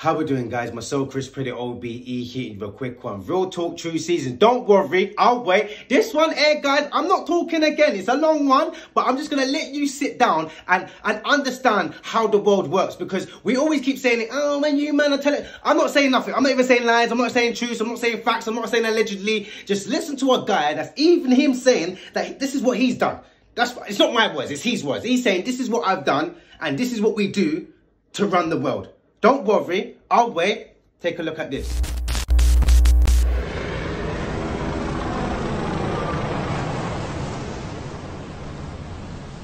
How we doing, guys? Myself, Chris Pretty OBE, here with a quick one. Real talk, true season. Don't worry, I'll wait. This one here, guys, I'm not talking again. It's a long one, but I'm just going to let you sit down and understand how the world works. Because we always keep saying, oh, when you man are telling... I'm not saying nothing. I'm not even saying lies. I'm not saying truths. I'm not saying facts. I'm not saying allegedly. Just listen to a guy that's even him saying that this is what he's done. It's not my words, it's his words. He's saying, this is what I've done, and this is what we do to run the world. Don't worry, I'll wait. Take a look at this.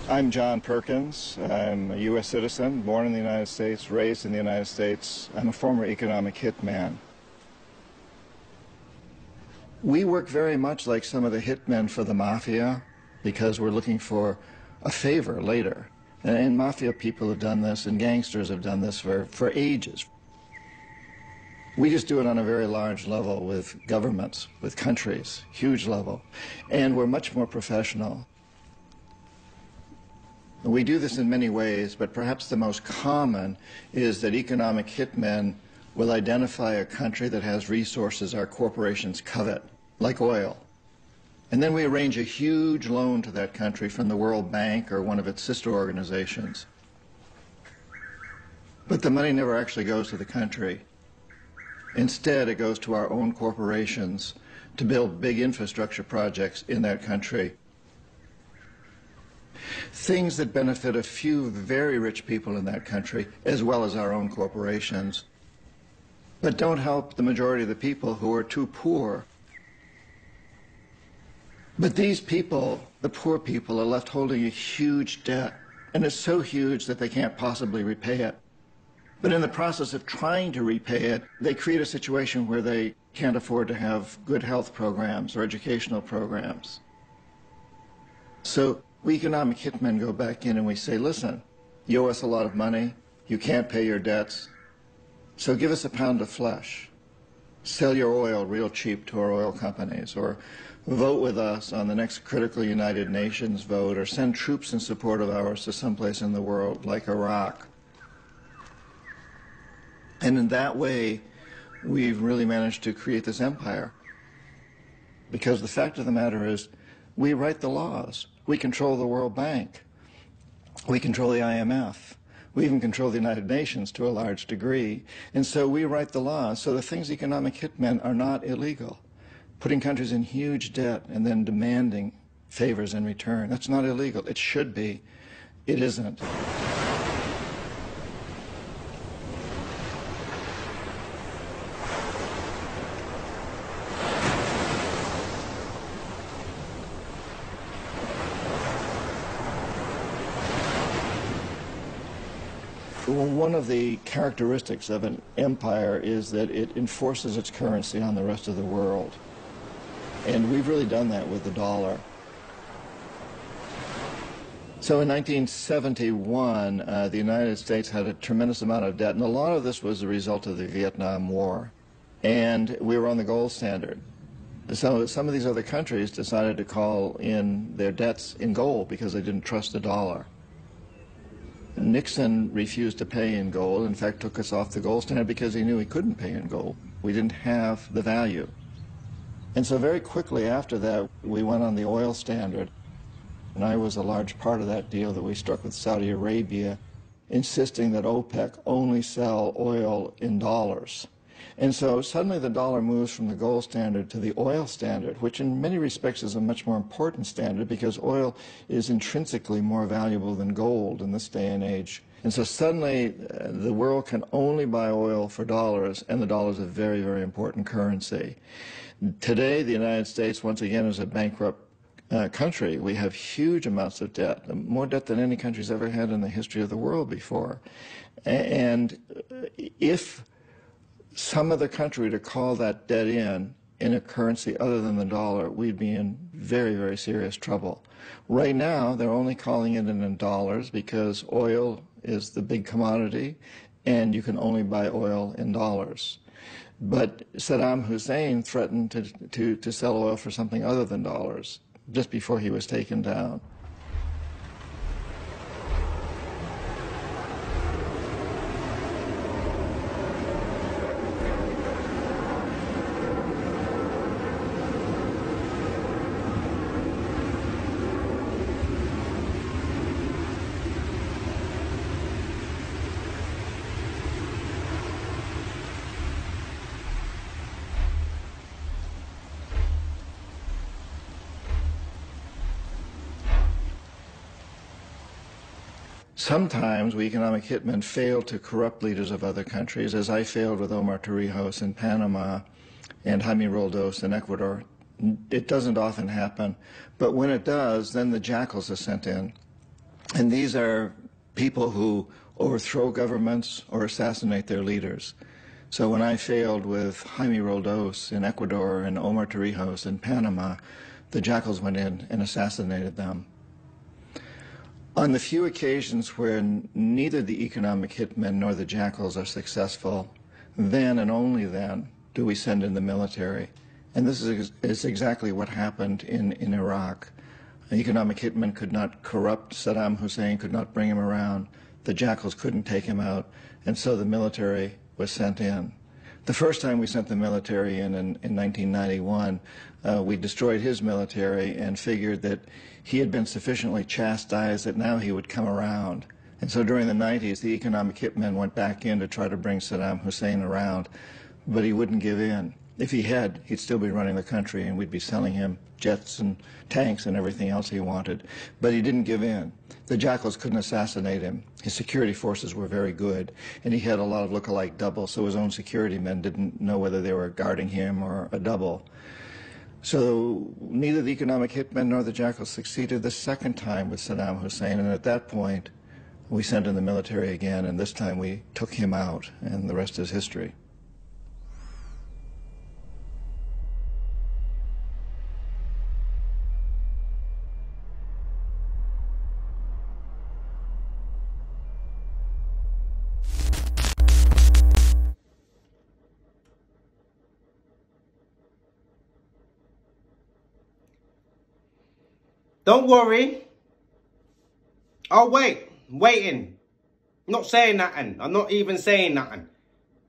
I'm John Perkins. I'm a U.S. citizen, born in the United States, raised in the United States. I'm a former economic hitman. We work very much like some of the hitmen for the mafia because we're looking for a favor later. And mafia people have done this, and gangsters have done this for ages. We just do it on a very large level with governments, with countries, huge level. And we're much more professional. We do this in many ways, but perhaps the most common is that economic hitmen will identify a country that has resources our corporations covet, like oil. And then we arrange a huge loan to that country from the World Bank or one of its sister organizations. But the money never actually goes to the country. Instead, it goes to our own corporations to build big infrastructure projects in that country. Things that benefit a few very rich people in that country, as well as our own corporations, but don't help the majority of the people who are too poor. But these people, the poor people, are left holding a huge debt, and it's so huge that they can't possibly repay it. But in the process of trying to repay it, they create a situation where they can't afford to have good health programs or educational programs. So we economic hitmen go back in and we say, listen, you owe us a lot of money, you can't pay your debts, so give us a pound of flesh. Sell your oil real cheap to our oil companies, or vote with us on the next critical United Nations vote, or send troops in support of ours to someplace in the world, like Iraq. And in that way, we've really managed to create this empire. Because the fact of the matter is, we write the laws. We control the World Bank. We control the IMF. We even control the United Nations to a large degree. And so we write the laws. So the things economic hitmen are not illegal. Putting countries in huge debt and then demanding favors in return, that's not illegal. It should be. It isn't. One of the characteristics of an empire is that it enforces its currency on the rest of the world. And we've really done that with the dollar. So in 1971, the United States had a tremendous amount of debt, and a lot of this was the result of the Vietnam War. And we were on the gold standard. So some of these other countries decided to call in their debts in gold because they didn't trust the dollar. Nixon refused to pay in gold, in fact took us off the gold standard because he knew he couldn't pay in gold. We didn't have the value. And so very quickly after that, we went on the oil standard. And I was a large part of that deal that we struck with Saudi Arabia, insisting that OPEC only sell oil in dollars. And so suddenly the dollar moves from the gold standard to the oil standard, which in many respects is a much more important standard because oil is intrinsically more valuable than gold in this day and age. And so suddenly the world can only buy oil for dollars, and the dollar is a very, very important currency. Today, the United States, once again, is a bankrupt country. We have huge amounts of debt, more debt than any country's ever had in the history of the world before. And if some other country to call that debt in a currency other than the dollar, we'd be in very, very serious trouble. Right now, they're only calling it in dollars because oil is the big commodity, and you can only buy oil in dollars. But Saddam Hussein threatened to sell oil for something other than dollars just before he was taken down. Sometimes we economic hitmen fail to corrupt leaders of other countries, as I failed with Omar Torrijos in Panama and Jaime Roldos in Ecuador. It doesn't often happen, but when it does, then the jackals are sent in. And these are people who overthrow governments or assassinate their leaders. So when I failed with Jaime Roldos in Ecuador and Omar Torrijos in Panama, the jackals went in and assassinated them. On the few occasions where neither the economic hitmen nor the jackals are successful, then and only then do we send in the military. And this is exactly what happened in Iraq. An economic hitman could not corrupt Saddam Hussein, could not bring him around. The jackals couldn't take him out, and so the military was sent in. The first time we sent the military in 1991, we destroyed his military and figured that he had been sufficiently chastised that now he would come around. And so during the 90s, the economic hitmen went back in to try to bring Saddam Hussein around, but he wouldn't give in. If he had, he'd still be running the country and we'd be selling him jets and tanks and everything else he wanted. But he didn't give in. The jackals couldn't assassinate him. His security forces were very good, and he had a lot of look-alike doubles, so his own security men didn't know whether they were guarding him or a double. So neither the economic hitmen nor the jackals succeeded the second time with Saddam Hussein, and at that point we sent in the military again, and this time we took him out, and the rest is history. Don't worry. I'll wait. I'm waiting. I'm not saying nothing. I'm not even saying nothing.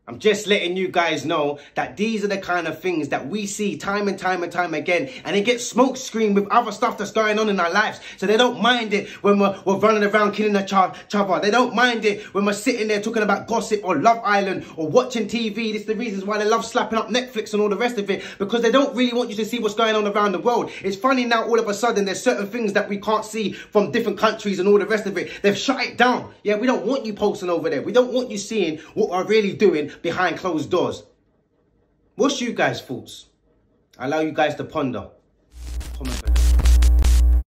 I'm just letting you guys know that these are the kind of things that we see time and time and time again. And it gets smoke screened with other stuff that's going on in our lives. So they don't mind it when we're running around killing each other. They don't mind it when we're sitting there talking about gossip or Love Island or watching TV. This is the reasons why they love slapping up Netflix and all the rest of it. Because they don't really want you to see what's going on around the world. It's funny now all of a sudden there's certain things that we can't see from different countries and all the rest of it. They've shut it down. Yeah, we don't want you posting over there. We don't want you seeing what we're really doing behind closed doors. What's you guys' thoughts? I allow you guys to ponder. Comment below.